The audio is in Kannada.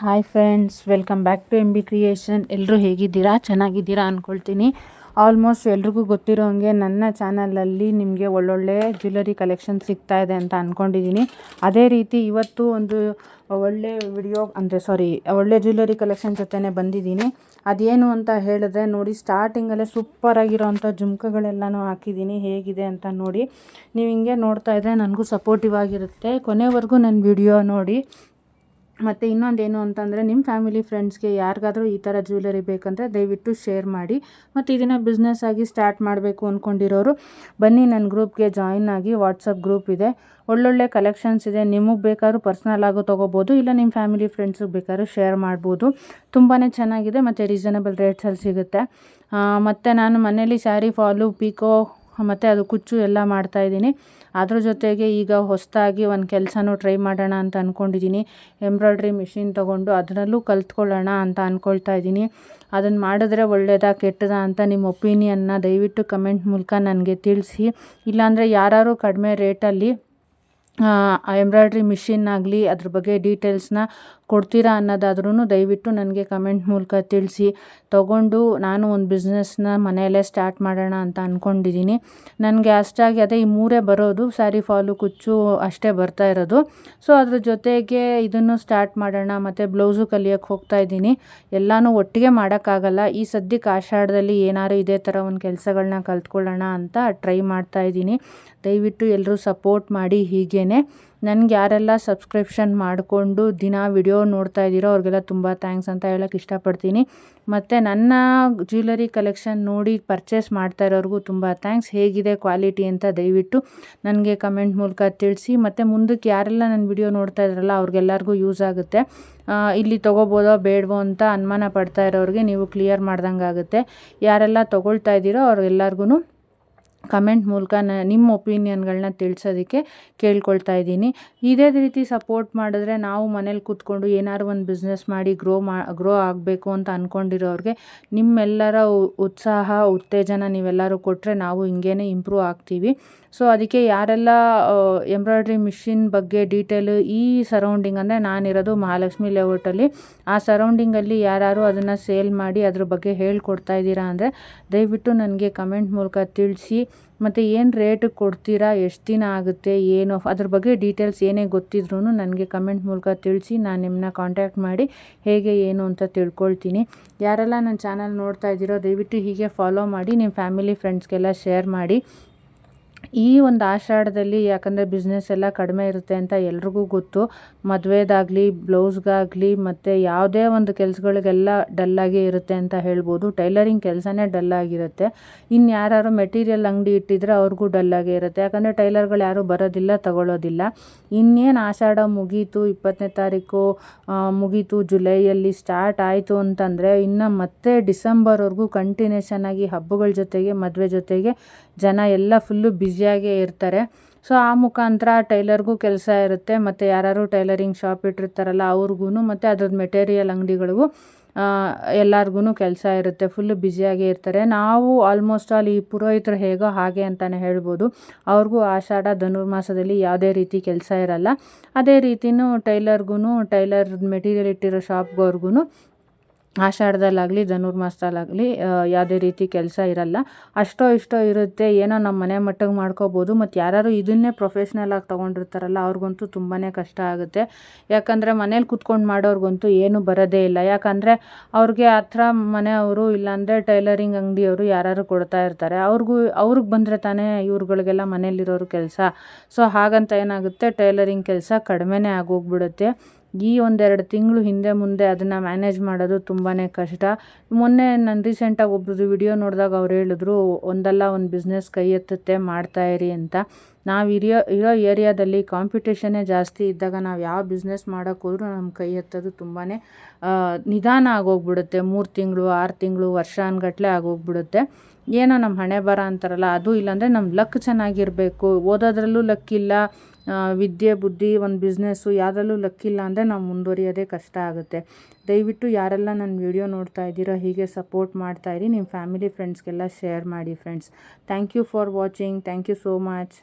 Hi friends, welcome back to M B creation. ಎಲ್ಲರೂ ಹೇಗಿದ್ದೀರಾ? ಚೆನ್ನಾಗಿದ್ದೀರಾ ಅಂದ್ಕೊಳ್ತೀನಿ. ಆಲ್ಮೋಸ್ಟ್ ಎಲ್ರಿಗೂ ಗೊತ್ತಿರೋ ಹಂಗೆ ನನ್ನ ಚಾನಲಲ್ಲಿ ನಿಮಗೆ ಒಳ್ಳೊಳ್ಳೆ ಜ್ಯುವೆಲರಿ ಕಲೆಕ್ಷನ್ ಸಿಗ್ತಾ ಇದೆ ಅಂತ ಅಂದ್ಕೊಂಡಿದ್ದೀನಿ. ಅದೇ ರೀತಿ ಇವತ್ತು ಒಂದು ಒಳ್ಳೆ ವಿಡಿಯೋ ಒಳ್ಳೆ ಜ್ಯುವೆಲರಿ ಕಲೆಕ್ಷನ್ ಜೊತೆನೇ ಬಂದಿದ್ದೀನಿ. ಅದೇನು ಅಂತ ಹೇಳಿದ್ರೆ ನೋಡಿ, ಸ್ಟಾರ್ಟಿಂಗಲ್ಲೇ ಸೂಪರಾಗಿರೋವಂಥ ಜುಮ್ಕಗಳೆಲ್ಲನೂ ಹಾಕಿದ್ದೀನಿ. ಹೇಗಿದೆ ಅಂತ ನೋಡಿ. ನೀವು ಹಿಂಗೆ ನೋಡ್ತಾ ಇದ್ದರೆ ನನಗೂ ಸಪೋರ್ಟಿವ್ ಆಗಿರುತ್ತೆ. ಕೊನೆವರೆಗೂ ನನ್ನ ವಿಡಿಯೋ ನೋಡಿ. ಮತ್ತು ಇನ್ನೊಂದೇನು ಅಂತಂದರೆ, ನಿಮ್ಮ ಫ್ಯಾಮಿಲಿ ಫ್ರೆಂಡ್ಸ್ಗೆ ಯಾರಿಗಾದರೂ ಈ ಥರ ಜ್ಯುವೆಲರಿ ಬೇಕಂದರೆ ದಯವಿಟ್ಟು ಶೇರ್ ಮಾಡಿ. ಮತ್ತು ಇದನ್ನು ಬಿಸ್ನೆಸ್ ಆಗಿ ಸ್ಟಾರ್ಟ್ ಮಾಡಬೇಕು ಅಂದ್ಕೊಂಡಿರೋರು ಬನ್ನಿ ನನ್ನ ಗ್ರೂಪ್ಗೆ ಜಾಯಿನ್ ಆಗಿ. ವಾಟ್ಸಪ್ ಗ್ರೂಪ್ ಇದೆ, ಒಳ್ಳೊಳ್ಳೆ ಕಲೆಕ್ಷನ್ಸ್ ಇದೆ. ನಿಮಗೆ ಬೇಕಾದ್ರೂ ಪರ್ಸ್ನಲ್ ಆಗು ತೊಗೋಬೋದು, ಇಲ್ಲ ನಿಮ್ಮ ಫ್ಯಾಮಿಲಿ ಫ್ರೆಂಡ್ಸಿಗೆ ಬೇಕಾದ್ರೂ ಶೇರ್ ಮಾಡ್ಬೋದು. ತುಂಬಾ ಚೆನ್ನಾಗಿದೆ ಮತ್ತು ರೀಸನಬಲ್ ರೇಟ್ಸಲ್ಲಿ ಸಿಗುತ್ತೆ. ಮತ್ತು ನಾನು ಮನೇಲಿ ಸ್ಯಾರಿ ಫಾಲು, ಪಿಕೋ ಮತ್ತು ಅದು ಕುಚ್ಚು ಎಲ್ಲ ಮಾಡ್ತಾಯಿದ್ದೀನಿ. ಅದ್ರ ಜೊತೆಗೆ ಈಗ ಹೊಸದಾಗಿ ಒಂದು ಕೆಲಸನೂ ಟ್ರೈ ಮಾಡೋಣ ಅಂತ ಅಂದ್ಕೊಂಡಿದ್ದೀನಿ. ಎಂಬ್ರಾಯ್ಡ್ರಿ ಮಿಷಿನ್ ತೊಗೊಂಡು ಅದರಲ್ಲೂ ಕಲ್ತ್ಕೊಳ್ಳೋಣ ಅಂತ ಅಂದ್ಕೊಳ್ತಾ ಇದ್ದೀನಿ. ಅದನ್ನು ಮಾಡಿದ್ರೆ ಒಳ್ಳೆಯದಾ ಕೆಟ್ಟದಾ ಅಂತ ನಿಮ್ಮ ಒಪಿನಿಯನ್ನ ದಯವಿಟ್ಟು ಕಮೆಂಟ್ ಮೂಲಕ ನನಗೆ ತಿಳಿಸಿ. ಇಲ್ಲಾಂದರೆ ಯಾರು ಕಡಿಮೆ ರೇಟಲ್ಲಿ ಎಂಬ್ರಾಯ್ಡ್ರಿ ಮಿಷಿನ್ ಆಗಲಿ ಅದ್ರ ಬಗ್ಗೆ ಡೀಟೇಲ್ಸ್ನ ಕೊಡ್ತೀರಾ ಅನ್ನೋದಾದ್ರೂ ದಯವಿಟ್ಟು ನನಗೆ ಕಮೆಂಟ್ ಮೂಲಕ ತಿಳಿಸಿ. ತೊಗೊಂಡು ನಾನು ಒಂದು ಬಿಸ್ನೆಸ್ನ ಮನೆಯಲ್ಲೇ ಸ್ಟಾರ್ಟ್ ಮಾಡೋಣ ಅಂತ ಅಂದ್ಕೊಂಡಿದ್ದೀನಿ. ನನಗೆ ಅಷ್ಟಾಗಿ ಅದೇ ಈ ಮೂರೇ ಬರೋದು, ಸ್ಯಾರಿ ಫಾಲು, ಕುಚ್ಚು ಅಷ್ಟೇ ಬರ್ತಾ ಇರೋದು. ಸೊ ಅದ್ರ ಜೊತೆಗೆ ಇದನ್ನು ಸ್ಟಾರ್ಟ್ ಮಾಡೋಣ. ಮತ್ತು ಬ್ಲೌಸು ಕಲಿಯೋಕ್ಕೆ ಹೋಗ್ತಾ ಇದ್ದೀನಿ. ಎಲ್ಲನೂ ಒಟ್ಟಿಗೆ ಮಾಡೋಕ್ಕಾಗಲ್ಲ. ಈ ಸದ್ಯಕ್ಕೆ ಆಷಾಢದಲ್ಲಿ ಏನಾದ್ರು ಇದೇ ಥರ ಒಂದು ಕೆಲಸಗಳನ್ನ ಕಲ್ತ್ಕೊಳ್ಳೋಣ ಅಂತ ಟ್ರೈ ಮಾಡ್ತಾಯಿದ್ದೀನಿ. ದಯವಿಟ್ಟು ಎಲ್ಲರೂ ಸಪೋರ್ಟ್ ಮಾಡಿ. ಹೀಗೇ ನನಗೆ ಯಾರೆಲ್ಲ ಸಬ್ಸ್ಕ್ರಿಪ್ಷನ್ ಮಾಡಿಕೊಂಡು ದಿನ ವಿಡಿಯೋ ನೋಡ್ತಾ ಇದ್ದೀರೋ ಅವ್ರಿಗೆಲ್ಲ ತುಂಬ ಥ್ಯಾಂಕ್ಸ್ ಅಂತ ಹೇಳೋಕ್ಕೆ ಇಷ್ಟಪಡ್ತೀನಿ. ಮತ್ತು ನನ್ನ ಜ್ಯುವೆಲರಿ ಕಲೆಕ್ಷನ್ ನೋಡಿ ಪರ್ಚೇಸ್ ಮಾಡ್ತಾ ಇರೋರಿಗೂ ತುಂಬ ಥ್ಯಾಂಕ್ಸ್. ಹೇಗಿದೆ ಕ್ವಾಲಿಟಿ ಅಂತ ದಯವಿಟ್ಟು ನನಗೆ ಕಮೆಂಟ್ ಮೂಲಕ ತಿಳಿಸಿ. ಮತ್ತು ಮುಂದಕ್ಕೆ ಯಾರೆಲ್ಲ ನನ್ನ ವಿಡಿಯೋ ನೋಡ್ತಾ ಇದ್ದಾರಲ್ಲ ಅವ್ರಿಗೆಲ್ಲರಿಗೂ ಯೂಸ್ ಆಗುತ್ತೆ. ಇಲ್ಲಿ ತೊಗೋಬೋದೋ ಬೇಡವೋ ಅಂತ ಅನುಮಾನ ಪಡ್ತಾ ಇರೋರಿಗೆ ನೀವು ಕ್ಲಿಯರ್ ಮಾಡ್ದಂಗೆ ಆಗುತ್ತೆ. ಯಾರೆಲ್ಲ ತೊಗೊಳ್ತಾ ಇದ್ದೀರೋ ಅವ್ರಿಗೆಲ್ಲರಿಗೂ ಕಮೆಂಟ್ ಮೂಲಕ ನಿಮ್ಮ ಒಪಿನಿಯನ್ಗಳನ್ನ ತಿಳಿಸೋದಕ್ಕೆ ಕೇಳ್ಕೊಳ್ತಾ ಇದ್ದೀನಿ. ಇದೇ ರೀತಿ ಸಪೋರ್ಟ್ ಮಾಡಿದ್ರೆ ನಾವು ಮನೇಲಿ ಕೂತ್ಕೊಂಡು ಏನಾದ್ರು ಒಂದು ಬಿಸ್ನೆಸ್ ಮಾಡಿ ಗ್ರೋ ಆಗಬೇಕು ಅಂತ ಅಂದ್ಕೊಂಡಿರೋರಿಗೆ ನಿಮ್ಮೆಲ್ಲರ ಉತ್ಸಾಹ ಉತ್ತೇಜನ ನೀವೆಲ್ಲರೂ ಕೊಟ್ಟರೆ ನಾವು ಹಿಂಗೇ ಇಂಪ್ರೂವ್ ಆಗ್ತೀವಿ. ಸೊ ಅದಕ್ಕೆ ಯಾರೆಲ್ಲ ಎಂಬ್ರಾಯ್ಡ್ರಿ ಮಿಷಿನ್ ಬಗ್ಗೆ ಡೀಟೇಲು ಈ ಸರೌಂಡಿಂಗ್ ಅಂದರೆ ನಾನಿರೋದು ಮಹಾಲಕ್ಷ್ಮಿ ಲೇಔಟಲ್ಲಿ, ಆ ಸರೌಂಡಿಂಗಲ್ಲಿ ಯಾರು ಅದನ್ನು ಸೇಲ್ ಮಾಡಿ ಅದ್ರ ಬಗ್ಗೆ ಹೇಳ್ಕೊಡ್ತಾ ಇದ್ದೀರಾ ಅಂದರೆ ದಯವಿಟ್ಟು ನನಗೆ ಕಮೆಂಟ್ ಮೂಲಕ ತಿಳಿಸಿ. ಮತ್ತು ಏನು ರೇಟಿಗೆ ಕೊಡ್ತೀರಾ, ಎಷ್ಟು ದಿನ ಆಗುತ್ತೆ, ಏನು ಅದ್ರ ಬಗ್ಗೆ ಡೀಟೇಲ್ಸ್ ಏನೇ ಗೊತ್ತಿದ್ರೂ ನನಗೆ ಕಮೆಂಟ್ ಮೂಲಕ ತಿಳಿಸಿ. ನಾನು ನಿಮ್ಮನ್ನ ಕಾಂಟ್ಯಾಕ್ಟ್ ಮಾಡಿ ಹೇಗೆ ಏನು ಅಂತ ತಿಳ್ಕೊಳ್ತೀನಿ. ಯಾರೆಲ್ಲ ನನ್ನ ಚಾನಲ್ ನೋಡ್ತಾ ಇದ್ದೀರೋ ದಯವಿಟ್ಟು ಹೀಗೆ ಫಾಲೋ ಮಾಡಿ, ನಿಮ್ಮ ಫ್ಯಾಮಿಲಿ ಫ್ರೆಂಡ್ಸ್ಗೆಲ್ಲ ಶೇರ್ ಮಾಡಿ. ಈ ಒಂದು ಆಷಾಢದಲ್ಲಿ ಯಾಕಂದರೆ ಬಿಸ್ನೆಸ್ ಎಲ್ಲ ಕಡಿಮೆ ಇರುತ್ತೆ ಅಂತ ಎಲ್ರಿಗೂ ಗೊತ್ತು. ಮದುವೆದಾಗಲಿ, ಬ್ಲೌಸ್ಗಾಗಲಿ ಮತ್ತು ಯಾವುದೇ ಒಂದು ಕೆಲಸಗಳಿಗೆಲ್ಲ ಡಲ್ಲಾಗೇ ಇರುತ್ತೆ ಅಂತ ಹೇಳ್ಬೋದು. ಟೈಲರಿಂಗ್ ಕೆಲಸನೇ ಡಲ್ಲಾಗಿರುತ್ತೆ. ಇನ್ನು ಯಾರು ಮೆಟೀರಿಯಲ್ ಅಂಗಡಿ ಇಟ್ಟಿದ್ರೆ ಅವ್ರಿಗೂ ಡಲ್ಲಾಗೇ ಇರುತ್ತೆ. ಯಾಕಂದರೆ ಟೈಲರ್ಗಳು ಯಾರೂ ಬರೋದಿಲ್ಲ, ತಗೊಳ್ಳೋದಿಲ್ಲ. ಇನ್ನೇನು ಆಷಾಢ ಮುಗೀತು, 20ನೇ ತಾರೀಕು ಮುಗೀತು, ಜುಲೈಯಲ್ಲಿ ಸ್ಟಾರ್ಟ್ ಆಯಿತು ಅಂತಂದರೆ ಇನ್ನು ಮತ್ತೆ ಡಿಸೆಂಬರ್ವರೆಗೂ ಕಂಟಿನ್ಯೂಷನ್ ಆಗಿ ಹಬ್ಬಗಳ ಜೊತೆಗೆ ಮದುವೆ ಜೊತೆಗೆ ಜನ ಎಲ್ಲ ಫುಲ್ಲು ಬ್ಯುಸಿಯಾಗೇ ಇರ್ತಾರೆ. ಸೊ ಆ ಮುಖಾಂತರ ಟೈಲರ್ಗೂ ಕೆಲಸ ಇರುತ್ತೆ. ಮತ್ತು ಯಾರು ಟೈಲರಿಂಗ್ ಶಾಪ್ ಇಟ್ಟಿರ್ತಾರಲ್ಲ ಅವ್ರಿಗೂ ಮತ್ತು ಅದ್ರದ್ದು ಮೆಟೀರಿಯಲ್ ಅಂಗಡಿಗಳಿಗೂ ಎಲ್ಲರಿಗೂ ಕೆಲಸ ಇರುತ್ತೆ. ಫುಲ್ಲು ಬ್ಯುಸಿಯಾಗೇ ಇರ್ತಾರೆ. ನಾವು ಆಲ್ಮೋಸ್ಟ್ ಆಲ್ ಈ ಪುರೋಹಿತರು ಹೇಗೋ ಹಾಗೆ ಅಂತಲೇ ಹೇಳ್ಬೋದು. ಅವ್ರಿಗೂ ಆಷಾಢ ಧನುರ್ಮಾಸದಲ್ಲಿ ಯಾವುದೇ ರೀತಿ ಕೆಲಸ ಇರಲ್ಲ. ಅದೇ ರೀತಿಯೂ ಟೈಲರ್ ಮೆಟೀರಿಯಲ್ ಇಟ್ಟಿರೋ ಶಾಪ್ಗವ್ರಿಗೂ ಆಷಾಢದಲ್ಲಾಗಲಿ ಧನುರ್ಮಾಸದಲ್ಲಾಗಲಿ ಯಾವುದೇ ರೀತಿ ಕೆಲಸ ಇರಲ್ಲ. ಅಷ್ಟೋ ಇಷ್ಟೋ ಇರುತ್ತೆ. ಏನೋ ನಮ್ಮ ಮನೆ ಮಟ್ಟಿಗೆ ಮಾಡ್ಕೋಬೋದು. ಮತ್ತು ಯಾರು ಇದನ್ನೇ ಪ್ರೊಫೆಷ್ನಲಾಗಿ ತೊಗೊಂಡಿರ್ತಾರಲ್ಲ ಅವ್ರಿಗಂತೂ ತುಂಬಾ ಕಷ್ಟ ಆಗುತ್ತೆ. ಯಾಕಂದರೆ ಮನೇಲಿ ಕೂತ್ಕೊಂಡು ಮಾಡೋರ್ಗಂತೂ ಏನೂ ಬರೋದೇ ಇಲ್ಲ. ಯಾಕಂದರೆ ಅವ್ರಿಗೆ ಹತ್ರ ಮನೆಯವರು ಇಲ್ಲಾಂದರೆ ಟೈಲರಿಂಗ್ ಅಂಗಡಿಯವರು ಯಾರು ಕೊಡ್ತಾ ಇರ್ತಾರೆ. ಅವ್ರಿಗೆ ಬಂದರೆ ತಾನೇ ಇವ್ರುಗಳಿಗೆಲ್ಲ ಮನೇಲಿರೋರು ಕೆಲಸ. ಸೊ ಹಾಗಂತ ಏನಾಗುತ್ತೆ, ಟೈಲರಿಂಗ್ ಕೆಲಸ ಕಡಿಮೆನೇ ಆಗೋಗ್ಬಿಡುತ್ತೆ. ಈ 1-2 ತಿಂಗಳು ಹಿಂದೆ ಮುಂದೆ ಅದನ್ನು ಮ್ಯಾನೇಜ್ ಮಾಡೋದು ತುಂಬಾ ಕಷ್ಟ. ಮೊನ್ನೆ ನಾನು ರೀಸೆಂಟಾಗಿ ಒಬ್ಬರದು ವಿಡಿಯೋ ನೋಡಿದಾಗ ಅವ್ರು ಹೇಳಿದ್ರು, ಒಂದಲ್ಲ ಒಂದು ಬಿಸ್ನೆಸ್ ಕೈ ಎತ್ತುತ್ತೆ, ಮಾಡ್ತಾಯಿರಿ ಅಂತ. ನಾವು ಇರೋ ಏರಿಯಾದಲ್ಲಿ ಕಾಂಪಿಟೇಷನ್ನೇ ಜಾಸ್ತಿ ಇದ್ದಾಗ ನಾವು ಯಾವ ಬಿಸ್ನೆಸ್ ಮಾಡೋಕ್ಕೋದ್ರೂ ನಮ್ಮ ಕೈ ಎತ್ತೋದು ತುಂಬಾ ನಿಧಾನ ಆಗೋಗ್ಬಿಡುತ್ತೆ. 3 ತಿಂಗಳು, 6 ತಿಂಗಳು, ವರ್ಷ ಅನ್ಗಟ್ಲೆ ಆಗೋಗ್ಬಿಡುತ್ತೆ. ಏನೋ ನಮ್ಮ ಹಣೆ ಬರ ಅಂತಾರಲ್ಲ ಅದು. ಇಲ್ಲಾಂದರೆ ನಮ್ಮ ಲಕ್ ಚೆನ್ನಾಗಿರಬೇಕು. ಓದೋದ್ರಲ್ಲೂ ಲಕ್ಕಿಲ್ಲ, ವಿದ್ಯೆ ಬುದ್ಧಿ ಒಂದು ಬಿಸ್ನೆಸ್ಸು ಯಾವುದ್ರಲ್ಲೂ ಲಕ್ಕಿಲ್ಲ ಅಂದರೆ ನಾವು ಮುಂದುವರಿಯೋದೇ ಕಷ್ಟ ಆಗುತ್ತೆ. ದಯವಿಟ್ಟು ಯಾರೆಲ್ಲ ನನ್ನ ವಿಡಿಯೋ ನೋಡ್ತಾ ಇದ್ದೀರೋ ಹೀಗೆ ಸಪೋರ್ಟ್ ಮಾಡ್ತಾಯಿರಿ. ನಿಮ್ಮ ಫ್ಯಾಮಿಲಿ ಫ್ರೆಂಡ್ಸ್ಗೆಲ್ಲ ಶೇರ್ ಮಾಡಿ friends. Thank you for watching. Thank you so much.